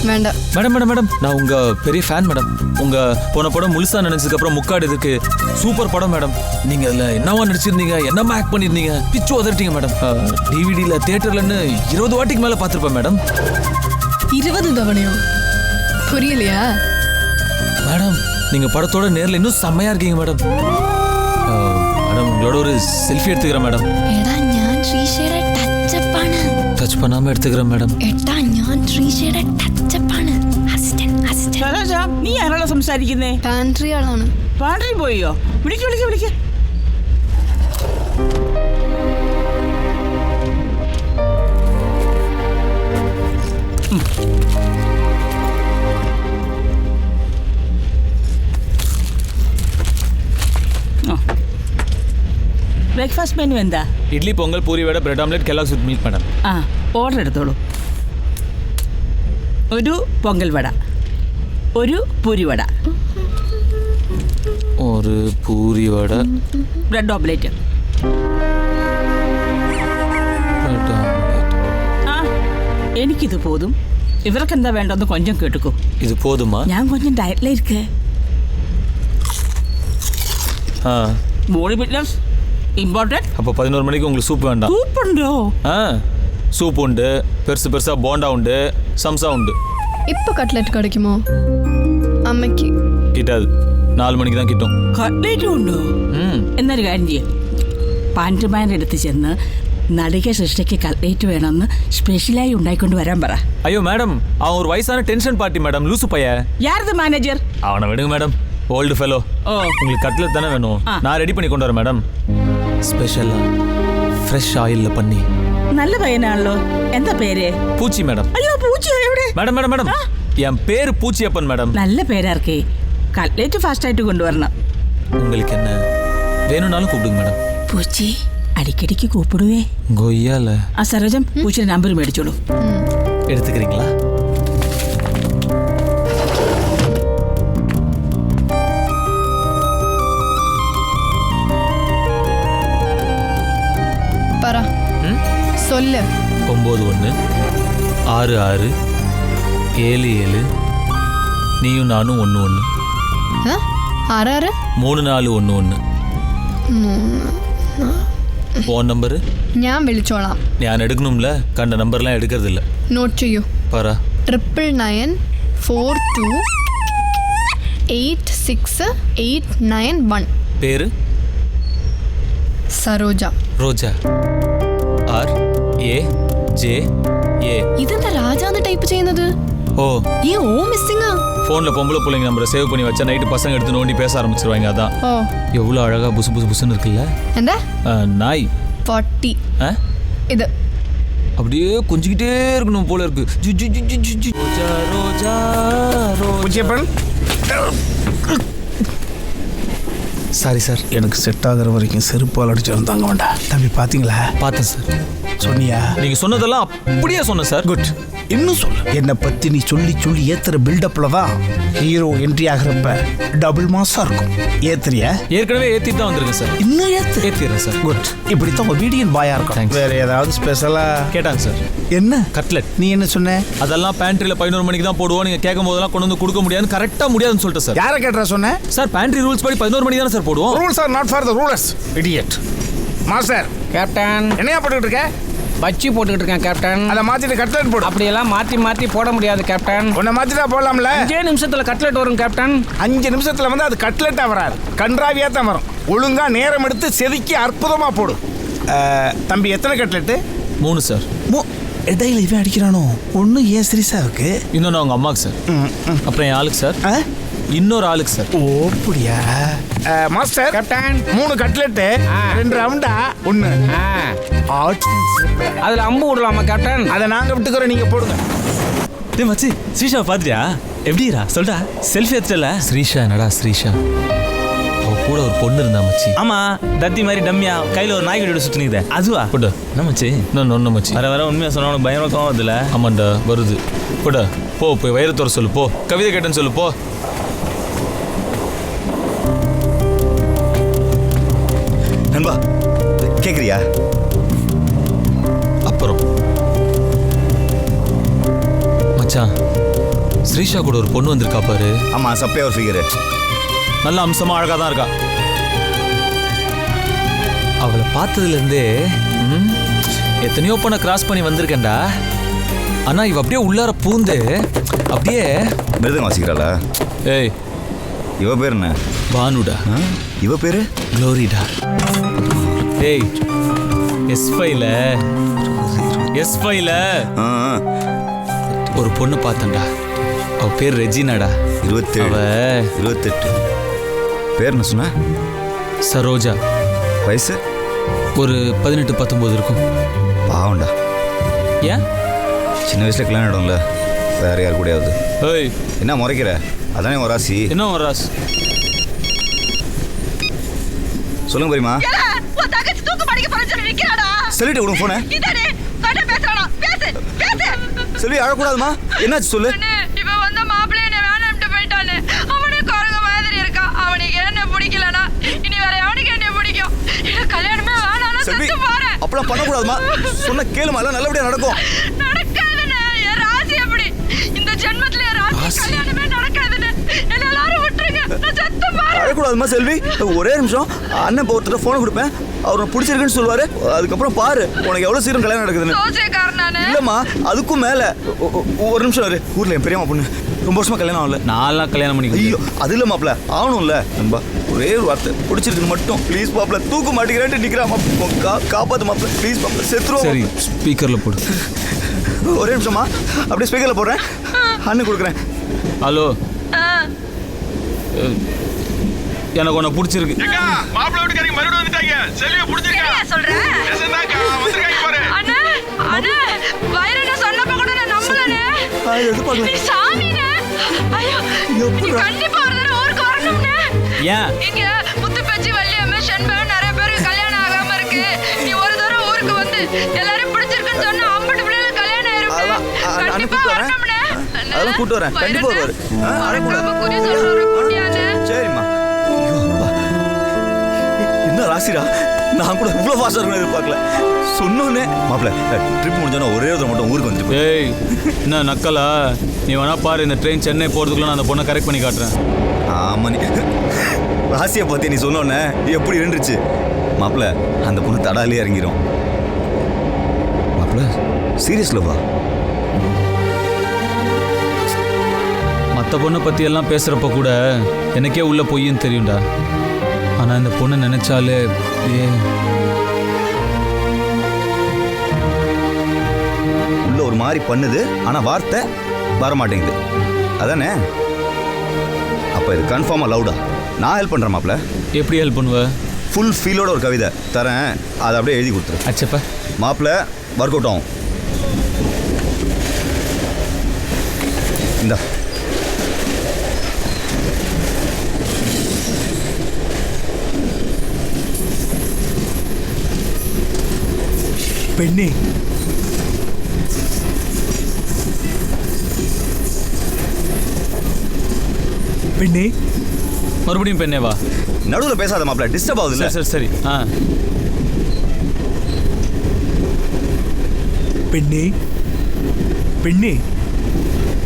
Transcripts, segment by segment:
வேண்டாம். Madam madam madam நான் உங்க பெரிய ஃபேன் மேடம். உங்க போன படம் முழுசா நினைச்சதுக்கு அப்புறம் முக்காடு இதுக்கு சூப்பர் படம் மேடம். நீங்க அதுல என்னவா நடிச்சிருந்தீங்க, என்னமா ஆக்ட் பண்ணிருந்தீங்க, பிச்சு உதறிட்டீங்க மேடம். டிவிடில தியேட்டர்லன்னு 20 வாட்டிக்கு மேல பாத்திருப்பேன் மேடம். 20 தவணையோ? புரியலையா மேடம்? நீங்க படத்தோட நேர்ல இன்னும் செம்மையா இருக்கீங்க மேடம். மேடம் உங்களோட ஒரு செல்ஃபி எடுத்துக்கிறேன் மேடம். എടാ ഞാൻ ശ്രീഷയുടെ ടച്ചപ്പാണ്. டச் பண்ணாம எடுத்துக்கிறேன் மேடம். എടാ ഞാൻ ശ്രീഷയുടെ ടച്ചപ്പാണ്. അസിസ്റ്റന്റ്. സരോജ, നീ ആരാളെ സംസാരിക്കുന്നേ? പാൻട്രി ആളാണ്. പാൻട്രി പോയോ? വിളിക്ക്. ബ്രേക്ക്ഫാസ്റ്റ് മെനു എന്താ? Idli pongal puri vada bread omelette Kellogg's with milk madam. ആ, ഓർഡർ എടുത്തോളൂ. ഒരു പൊങ്കൽ വട, ഒരു പൂരിവട, ഒരു പൂരി വട, ബ്രെഡ് ഓംലെറ്റ്. ആ, എനിക്കിത് പോതും. ഇവർക്ക് എന്താ വേണ്ടെന്ന് കൊഞ്ചം കേട്ടുക്കോ. ഇത് പോതുമാ? ഞാൻ കൊഞ്ചം ഡയറ്റിൽ ഇരിക്കേ. Body fitness important. அப்போ 11 மணிக்கு உங்களுக்கு சூப் வேண்டாம்? சூப் உண்டோ? சூப் உண்டு, பெருசு பெருசா போண்டா உண்டு, சம்சா உண்டு. இப்போ கட்லெட் கிடைக்குமோ? അമ്മയ്ക്ക് കിട്ടാது. 4 മണിക്ക് தான் കിട്ടും. കട്ട്ലേറ്റ് ഉണ്ടോ? എന്നൊരു കാര്യം ചെയ്യും. പാൻറ്റുമാരുടെ അടുത്ത് ചെന്ന് നടിക സൃഷ്ടിക്ക് കട്ട്ലേറ്റ് വേണമെന്ന് സ്പെഷ്യലായി ഉണ്ടായിക്കൊണ്ട് വരാൻ പറ. ஐயோ மேடம், அவன் ஒரு வயசான டென்ஷன் பார்ட்டி மேடம், லூசு பைய. யாரது மேனேஜர்? அவனை விடுங்க மேடம், ஓல்டு ஃபெலோ. உங்களுக்கு கட்லெட் தானே வேணும், நான் ரெடி பண்ணி கொண்டு வரேன் மேடம். ஸ்பெஷலா ஃப்ரெஷ் ஆயில்ல பண்ணி. நல்ல பையனாണല്ലോ. എന്താ പേര്? பூச்சி மேடம். ஐயோ, பூச்சி എവിടെ? மேடம் மேடம் மேடம், என் பேரு பூச்சியப்பன் மேடம். நல்ல பேரா இருக்கே. கட்லெட் ஃபாஸ்ட் ஆயிட்டு கொண்டு வரணும். உங்களுக்கு என்ன வேணும்னாலும் கூப்பிடுங்க மேடம். பூச்சி அடிக்கடிக்கு கூப்பிடுவே. கொய்யால. சரோஜம், பூச்சிയുടെ നമ്പർ മേടിച്ചോളൂ. எடுத்துக்கிறீங்களா? പറ. சொல்லு. 916677 நீயும் நானும் 11. 6 3411. ഫോൺ നമ്പർ ഞാൻ വിളിച്ചോളാം. ഞാൻ എടുക്കണമില്ല, കണ്ട നമ്പർலாம் എടുക്കരുതില്ല. നോട്ട് ചെയ്യൂ. പറ. 9942868891. പേര്? സരോജ. റോജ. RAJA. ഇതെന്താ രാജാന്ന് ടൈപ്പ് ചെയ്യുന്നത്? ഓ, ഈ ഓ മിസ്സിങ്ങാ. ഫോണിൽ பொம்பளை பிள்ளைங்க நம்பரை சேவ் பண்ணி வச்சா நைட்டு பசங்க எடுத்து நோண்டி பேச ஆரம்பிச்சிருவாங்க. அதான். ஓ, எவ்வளோ அழகா புசு புசு புசுன்னு இருக்குல்ல. എന്താ? நாய் 40. இது அப்படியே கொஞ்சிக்கிட்டே இருக்கணும் போல இருக்கு. ரோஜா ரோஜா ரோஜா. சாரி சார், எனக்கு செட் ஆகிற வரைக்கும் செருப்பால் அடிச்சு வந்தாங்க வேண்டாம். தம்பி பார்த்தீங்களா? பார்த்தேன் சார். சொன்னியா? நீங்கள் சொன்னதெல்லாம் அப்படியே சொன்னேன் சார். குட். இன்னும் சொல்லு. என்னை பற்றி நீ சொல்லி சொல்லி ஏத்துற பில்டப்ல தான் ஹீரோ என்ட்ரி ஆகிறப்ப டபுள் மாசா இருக்கும். ஏத்துறியா? ஏற்கனவே ஏற்றிட்டு தான் வந்திருக்கேன் சார். இன்னும் ஏத்துறேன் சார். குட். இப்படித்தான் ஒபீடியன் பாயா இருக்கும். வேற ஏதாவது ஸ்பெஷலா கேட்டாங்க சார். என்ன? கட்லெட். நீ என்ன சொன்ன? அதெல்லாம் பேண்ட்ரியில் 11 மணிக்கு தான் போடுவோம், நீங்கள் கேட்கும் போதெல்லாம் கொண்டு வந்து கொடுக்க முடியாதுன்னு கரெக்டாக முடியாதுன்னு சொல்லிட்டு சார். யாரை கேட்டா சொன்ன? சார் பேண்ட்ரி ரூல்ஸ் படி 11 மணிக்கு தானே சார் போடுவோம். Rules are not for the rulers, idiot. Master. Captain, என்னையா போட்டுக்கிட்டு இருக்க? பச்சி போட்டுக்கிட்டு இருக்கேன் கேப்டன். அதை மாத்திட்டு கட்லெட் போடு. அப்படியெல்லாம் மாற்றி போட முடியாது கேப்டன். உன்னை மாத்திட்டா போடலாம்ல? 5 நிமிஷத்துல கட்லெட் வரும் கேப்டன். 5 நிமிஷத்துல வந்து அது கட்லெட்டா வராது, கன்றாவியா தான் வரும். ஒழுங்கா நேரம் எடுத்து செதுக்கி அற்புதமா போடு. தம்பி, எத்தனை கட்லெட்டு? 3 சார். இடையில இவன் அடிக்கிறானோ? ஒன்று ஏன் சீரியஸா இருக்கு. இன்னொன்று அவங்க அம்மாவுக்கு சார். அப்புறம் என் ஆளுக்கு சார். இன்னொரு ஆளுக்கு சார். ஓ அப்படியா? மாஸ்டர். கேப்டன், 3 கட்லெட்டு, 2 ரவுண்டா, 1. அதுல அம்பு விடலாமா கேப்டன்? அதை நாங்க விட்டுக்கிறோம், நீங்க போடுங்க. டேய் மச்சி, ஸ்ரீஷா பாத்தியா? எப்படிடா சொல்டா, செல்ஃபி எடுத்துட்டல? ஸ்ரீஷா என்னடா ஸ்ரீஷா? அவ கூட ஒரு பொண்ணு இருந்தா மச்சி. ஆமா, தத்தி மாதிரி டம்மியா கையில ஒரு நாய்க்குட்டியோட சுத்தி நிக்குதே, அதுவா? போடு. என்ன மச்சி? இன்னொன்னு மச்சி. வர உண்மையா சொன்னா உனக்கு பயங்கர கோவம் வருதுல? ஆமாண்டா, வருது. போட போய் வைரத்தோர சொல்லு, போ. கவிதை கேட்டேன்னு சொல்லு, போ. நண்பா, கேக்குறியா? அப்புறம் மச்சான், ஸ்ரீஷா கூட ஒரு பொண்ணு வந்திருக்கா பாரு. ஆமா, சப்பையா ஒரு ஃபிகரு. நல்ல அம்சமா அழகா தான் இருக்கா. அவளை பார்த்ததுலேருந்தே எத்தனையோ பொண்ணை கிராஸ் பண்ணி வந்திருக்கேன்டா. ஆனா இவ அப்படியே உள்ளார பூந்து அப்படியே மிருதங்க வாசிக்கிறாளா? ஏய், இவ பேர் என்ன? பானுடா. இவ பேரு க்ளோரிடா. ஏய், எஸ்5ல ஒரு பொண்ணு பார்த்தேன்டா. அவ பேர் ரெஜினாடா. 27 28. பேர் என்ன சொன்ன? சரோஜா. வயசு ஒரு 18-19 இருக்கும். பாவண்டா. ஏன்? சின்ன வயசுல கல்யாணம் இடம்ல, வேற யார் கூடயாவது. ஏய், என்ன முறைக்கிற? அதானே ஒரு ராசி. என்ன ஒரு ராஸ்? சொல்லுங்க பெரியமா. சொல்லிட்டு விடுங்க போன. செல்வி அழக்கூடாதுமா. என்னாச்சு சொல்லு. இவன் வந்த மாப்பிள்ளை என்ன வேணாம்ட்டு போயிட்டானே. அவனே குரங்கு மாதிரி இருக்கான். அவனுக்கு என்ன பிடிக்கலனா இனி வேற எவனுக்கு என்ன பிடிக்கும்? எனக்கு கல்யாணமே வேணாம்னு செத்து போறேன். அப்பலாம் பண்ணக்கூடாதுமா. சொன்ன கேளுமா, எல்லாம் நல்லபடியா நடக்கும். நடக்காதுன்னு என் ராசி எப்படி? இந்த ஜென்மத்துல என் ராசி கல்யாணமே நடக்காதுன்னு என்ன எல்லாரும் விட்டுருங்க. நான் செத்து போறேன். அழக்கூடாதுமா செல்வி. ஒரே நிமிஷம். அண்ணன் இப்போ ஒருத்தர் ஃபோனை கொடுப்பேன். அவர் பிடிச்சிருக்குன்னு சொல்லுவாரு. அதுக்கப்புறம் பாரு உனக்கு எவ்வளவு சீக்கிரம் கல்யாணம் நடக்குதுன்னு. சோசியக்காரனானே. இல்லம்மா, அதுக்கும் மேல ஒரு நிமிஷம் இரு. ஊர்ல என் பெரியம்மா பொண்ணு ரொம்ப வருஷமா கல்யாணம் ஆகல. நான்லாம் கல்யாணம் பண்ணி. ஐயோ, அது இல்ல மாப்பிள்ள, ஆகணும்ல. நண்பா, ஒரே ஒரு வார்த்தை பிடிச்சிருக்குன்னு மட்டும் ப்ளீஸ் மாப்பிள்ள. தூக்க மாட்டேங்கிறேன்ட்டு நிக்கிறான். காப்பாத்து மாப்பிள்ள ப்ளீஸ் மாப்பிள்ள. செத்துருவோம். சரி, ஸ்பீக்கர்ல போடு. ஒரே நிமிஷமா. அப்படியே ஸ்பீக்கர்ல போடுறேன். அண்ணன் கொடுக்குறேன். ஹலோ, எனக்கு உன்னை பிடிச்சிருக்கு. மாப்பிள்ளை வீட்டுக்காரங்க மறுபடியும் வந்துட்டாங்க. செல்வியை பிடிச்சிருக்கா சொல்றேன். வந்திருக்காங்க பாரு. அண்ணா அண்ணா வைரன சொன்னப்ப கூட நான் நம்பலனே. நீ சாமினே. ஐயோ, நீ கண்டிப்பா ஒரு தடவை ஊருக்கு வரணும்னே. ஏன்? இங்க முத்துப்பச்சி வள்ளியம்மா செண்பகன் நிறைய பேருக்கு கல்யாணம் ஆகாம இருக்கு. நீ ஒரு தடவை ஊருக்கு வந்து எல்லாரும் பிடிச்சிருக்குன்னு சொன்னா 50 பிள்ளைல கல்யாணம் ஆயிரும். கண்டிப்பா வரணும்னே. அதெல்லாம் கூட்டு வரேன். கண்டிப்பா வருவாரு. ரொம்ப குறி சொல்ற ஒரு குட்டியானே. சரிம்மா. என்ன ராசிடா, நான் கூட இவ்வளவு ஃபாஸ்டா இருக்கணும் எதிர்பார்க்கல. சொன்னோன்னே மாப்பிள்ள ட்ரிப் முடிஞ்சோன்னா ஒரே ஒரு மட்டும் ஊருக்கு வந்துட்டு. ஏய், என்ன நக்கலா? நீ வேணா பாரு, இந்த ட்ரெயின் சென்னை போறதுக்குள்ள நான் அந்த பொண்ணை கரெக்ட் பண்ணி காட்டுறேன். ஆமா, நீ ராசியை பத்தி நீ சொன்னோன்னே எப்படி இருந்துச்சு மாப்பிள்ள. அந்த பொண்ணு தடாலே இறங்கிரும் மாப்பிள்ள. சீரியஸ்லவா? மற்ற பொண்ணை பத்தி எல்லாம் பேசுறப்ப கூட எனக்கே உள்ள பொய்ன்னு தெரியும்டா. ஆனா இந்த பொண்ணை நினைச்சாலே உள்ள ஒரு மாதிரி பண்ணுது. ஆனா வார்த்தை வர மாட்டேங்குது. அதானே? அப்ப இது கன்ஃபார்மா லவுடா. நான் ஹெல்ப் பண்றேன் மாப்பிள்ள. எப்படி ஹெல்ப் பண்ணுவ? ஃபுல் ஃபீலோட ஒரு கவிதை தரேன், அதை அப்படியே எழுதி கொடுத்துரு. அச்சப்பா மாப்பிள்ள ஒர்க் அவுட் ஆகும். இந்தா. பெண்ணே, பெண்ணே. மறுபடியும் பெண்ணே வா. நடுவில் பேசாத மாப்பிள்ள, டிஸ்டர்ப் ஆகுது. சரி சரி. பெண்ணே, பெண்ணே,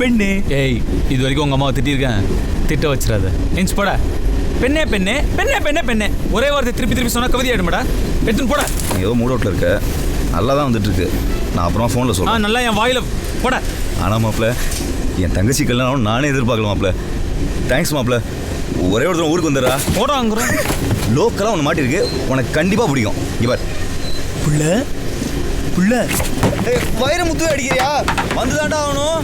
பெண்ணே. ஏய், இது வரைக்கும் உங்க அம்மாவை திட்டிருக்கேன். திட்ட வச்சிடாத. எஞ்சி போட. பெண்ணே பெண்ணே பெண்ணே பெண்ணே பெண்ணே ஒரே வார்த்தை திருப்பி திருப்பி சொன்னா கவிதை ஆயிடுமாடா. எடுத்துன்னு போட. ஏதோ மூட் அவுட்ல இருக்க. நல்லா தான் வந்துட்டு இருக்கு. நான் அப்புறம் ஃபோனில் சொல்றேன். நல்லா என் வாயில போட. ஆனால் மாப்பிள்ள, என் தங்கச்சி கல்யாணம் நானே எதிர்பார்க்கல மாப்பிள்ள. தேங்க்ஸ் மாப்பிள்ள. ஒரே ஒருத்தர் ஊருக்கு வந்துடுறா. போடாங்கிறோம். லோக்கலாக ஒன்று மாட்டிருக்கு. உனக்கு கண்டிப்பாக பிடிக்கும். இவர் புள்ள புள்ள வயிறு முத்து அடிக்கிறியா? வந்துதான்டா ஆகணும்.